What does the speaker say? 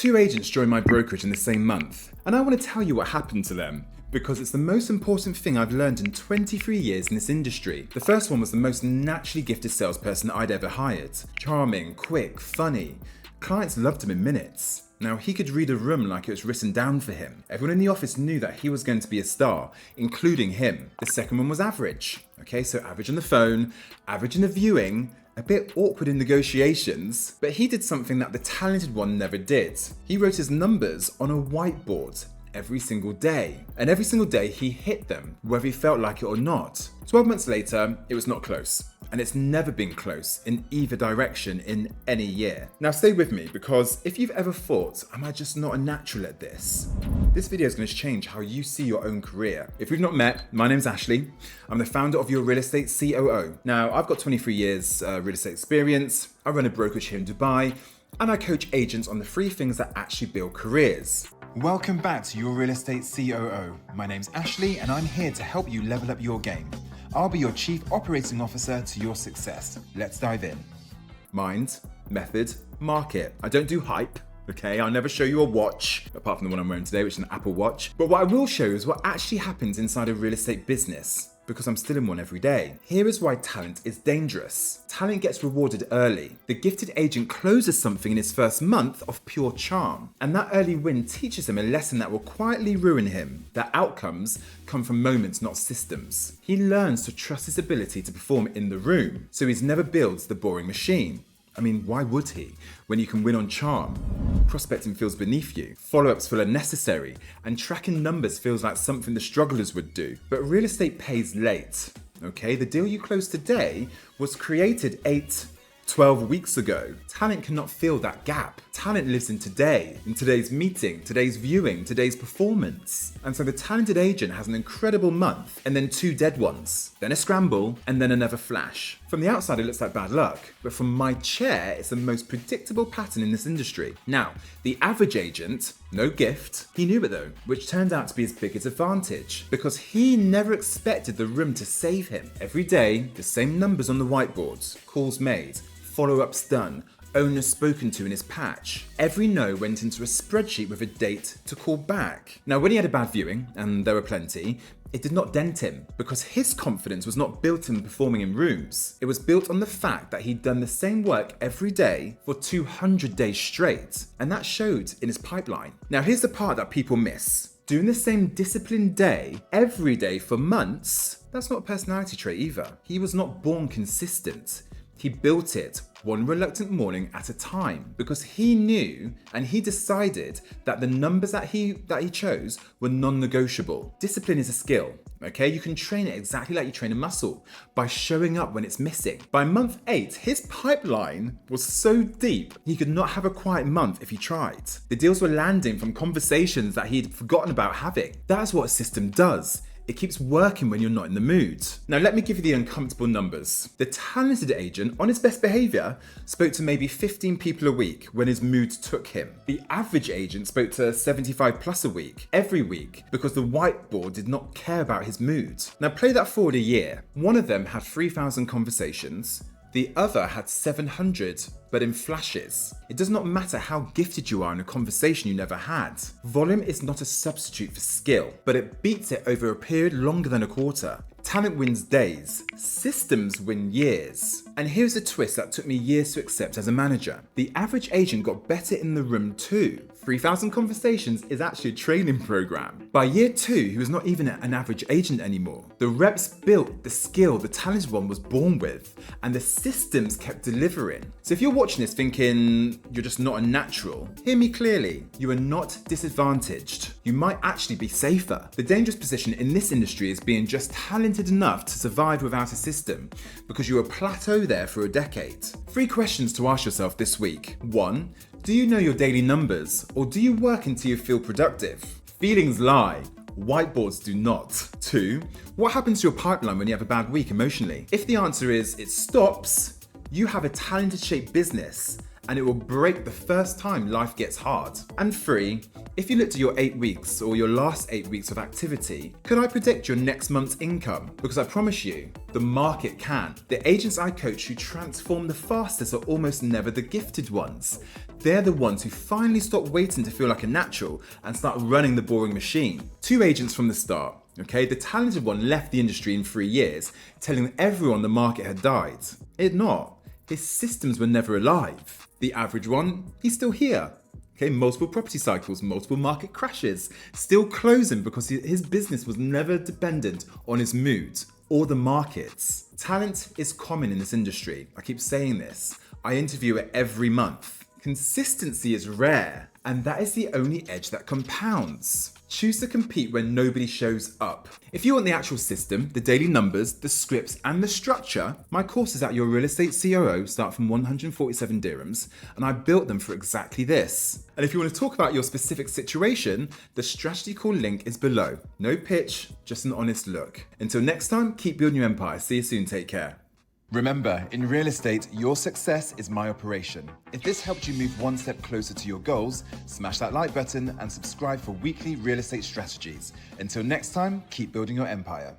Two agents joined my brokerage in the same month, and I want to tell you what happened to them, because it's the most important thing I've learned in 23 years in this industry. The first one was the most naturally gifted salesperson I'd ever hired. Charming, quick, funny. Clients loved him in minutes. Now, he could read a room like it was written down for him. Everyone in the office knew that he was going to be a star, including him. The second one was average. Okay, so average on the phone, average in the viewing, a bit awkward in negotiations, but he did something that the talented one never did. He wrote his numbers on a whiteboard every single day. And every single day he hit them, whether he felt like it or not. 12 months later, it was not close. And it's never been close in either direction in any year. Now stay with me, because if you've ever thought, am I just not a natural at this? This video is going to change how you see your own career. If we've not met, my name's Ashley. I'm the founder of Your Real Estate COO. Now, I've got 23 years real estate experience. I run a brokerage here in Dubai, and I coach agents on the 3 things that actually build careers. Welcome back to Your Real Estate COO. My name's Ashley, and I'm here to help you level up your game. I'll be your Chief Operating Officer to your success. Let's dive in. Mind, method, market. I don't do hype. Okay, I'll never show you a watch, apart from the one I'm wearing today, which is an Apple Watch. But what I will show you is what actually happens inside a real estate business, because I'm still in one every day. Here is why talent is dangerous. Talent gets rewarded early. The gifted agent closes something in his first month of pure charm. And that early win teaches him a lesson that will quietly ruin him. That outcomes come from moments, not systems. He learns to trust his ability to perform in the room, so he never builds the boring machine. I mean, why would he, when you can win on charm? Prospecting feels beneath you, follow-ups feel unnecessary, and tracking numbers feels like something the strugglers would do. But real estate pays late, okay? The deal you closed today was created 12 weeks ago. Talent cannot fill that gap. Talent lives in today, in today's meeting, today's viewing, today's performance. And so the talented agent has an incredible month, and then 2 dead ones, then a scramble, and then another flash. From the outside, it looks like bad luck, but from my chair, it's the most predictable pattern in this industry. Now, the average agent, no gift, he knew it though, which turned out to be his biggest advantage, because he never expected the room to save him. Every day, the same numbers on the whiteboards, calls made, follow-ups done, owners spoken to in his patch. Every no went into a spreadsheet with a date to call back. Now, when he had a bad viewing, and there were plenty, it did not dent him, because his confidence was not built in performing in rooms. It was built on the fact that he'd done the same work every day for 200 days straight, and that showed in his pipeline. Now, here's the part that people miss. Doing the same disciplined day every day for months, that's not a personality trait either. He was not born consistent. He built it one reluctant morning at a time, because he knew and he decided that the numbers that he chose were non-negotiable. Discipline is a skill, okay? You can train it exactly like you train a muscle, by showing up when it's missing. By month 8, his pipeline was so deep, he could not have a quiet month if he tried. The deals were landing from conversations that he'd forgotten about having. That's what a system does. It keeps working when you're not in the mood. Now let me give you the uncomfortable numbers. The talented agent, on his best behavior, spoke to maybe 15 people a week when his mood took him. The average agent spoke to 75 plus a week, every week, because the whiteboard did not care about his mood. Now play that forward a year. One of them had 3,000 conversations. The other had 700, but in flashes. It does not matter how gifted you are in a conversation you never had. Volume is not a substitute for skill, but it beats it over a period longer than a quarter. Talent wins days, systems win years. And here's a twist that took me years to accept as a manager. The average agent got better in the room too. 3,000 conversations is actually a training program. By year 2, he was not even an average agent anymore. The reps built the skill the talented one was born with, and the systems kept delivering. So if you're watching this thinking you're just not a natural, hear me clearly. You are not disadvantaged. You might actually be safer. The dangerous position in this industry is being just talented enough to survive without a system, because you will plateau there for a decade. 3 questions to ask yourself this week. 1. Do you know your daily numbers, or do you work until you feel productive? Feelings lie. Whiteboards do not. 2. What happens to your pipeline when you have a bad week emotionally? If the answer is it stops, you have a talented shaped business, and it will break the first time life gets hard. And 3, if you looked at your 8 weeks or your last 8 weeks of activity, could I predict your next month's income? Because I promise you, the market can. The agents I coach who transform the fastest are almost never the gifted ones. They're the ones who finally stop waiting to feel like a natural and start running the boring machine. 2 agents from the start. Okay, the talented one left the industry in 3 years, telling everyone the market had died. It had not. His systems were never alive. The average one, he's still here. Okay, multiple property cycles, multiple market crashes, still closing because his business was never dependent on his mood or the markets. Talent is common in this industry. I keep saying this. I interview it every month. Consistency is rare, and that is the only edge that compounds. Choose to compete when nobody shows up. If you want the actual system, the daily numbers, the scripts, and the structure, my courses at Your Real Estate COO start from 147 dirhams, and I built them for exactly this. And if you want to talk about your specific situation, the strategy call link is below. No pitch, just an honest look. Until next time, keep building your empire. See you soon. Take care. Remember, in real estate, your success is my operation. If this helped you move one step closer to your goals, smash that like button and subscribe for weekly real estate strategies. Until next time, keep building your empire.